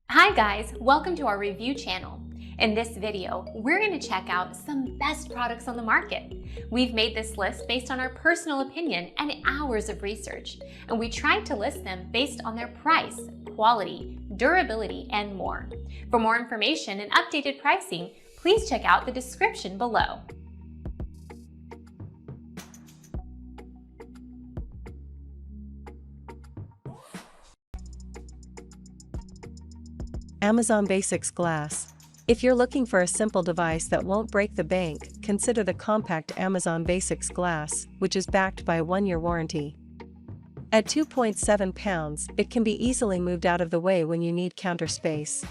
Hi guys, welcome to our review channel. In this video, we're going to check out some best products on the market. We've made this list based on our personal opinion and hours of research, and we tried to list them based on their price, quality, durability, and more. For more information and updated pricing, please check out the description below. Amazon Basics Glass. If you're looking for a simple device that won't break the bank, consider the compact Amazon Basics Glass, which is backed by a 1-year warranty. At 2.7 pounds, it can be easily moved out of the way when you need counter space.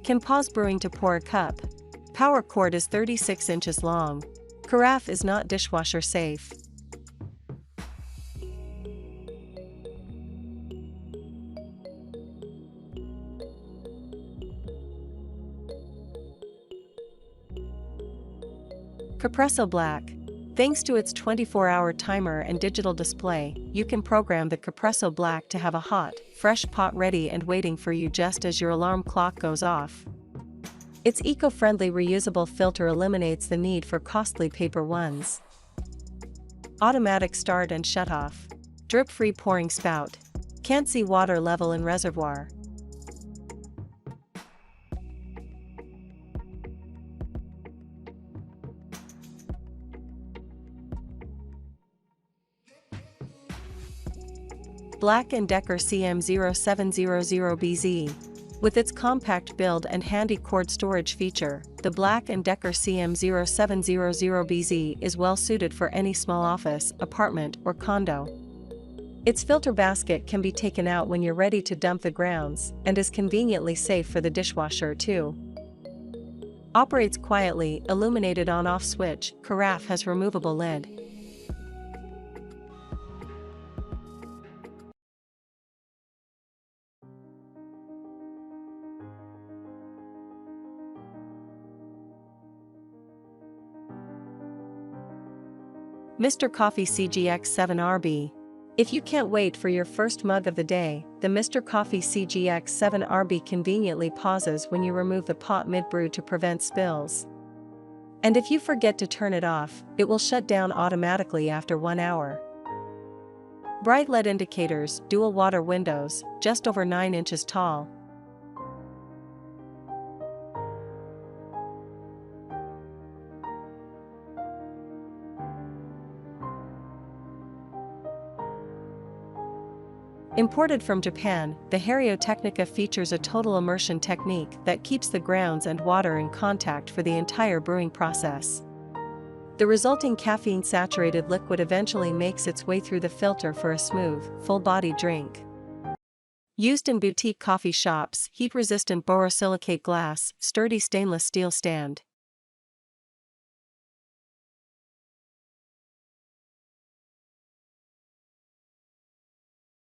Can pause brewing to pour a cup. Power cord is 36 inches long. Carafe is not dishwasher safe. Capresso Black. Thanks to its 24-hour timer and digital display, you can program the Capresso Black to have a hot, fresh pot ready and waiting for you just as your alarm clock goes off. Its eco-friendly reusable filter eliminates the need for costly paper ones. Automatic start and shut off. Drip-free pouring spout. Can't see water level in reservoir. Black & Decker CM0700BZ. With its compact build and handy cord storage feature, the Black & Decker CM0700BZ is well suited for any small office, apartment, or condo. Its filter basket can be taken out when you're ready to dump the grounds, and is conveniently safe for the dishwasher too. Operates quietly, illuminated on-off switch. Carafe has removable lid. Mr. Coffee CGX7RB. If you can't wait for your first mug of the day, the Mr. Coffee CGX7RB conveniently pauses when you remove the pot mid-brew to prevent spills. And if you forget to turn it off, it will shut down automatically after 1 hour. Bright LED indicators, dual water windows, just over 9 inches tall. Imported from Japan, the Hario Technica features a total immersion technique that keeps the grounds and water in contact for the entire brewing process. The resulting caffeine-saturated liquid eventually makes its way through the filter for a smooth, full-bodied drink. Used in boutique coffee shops, heat-resistant borosilicate glass, sturdy stainless steel stand.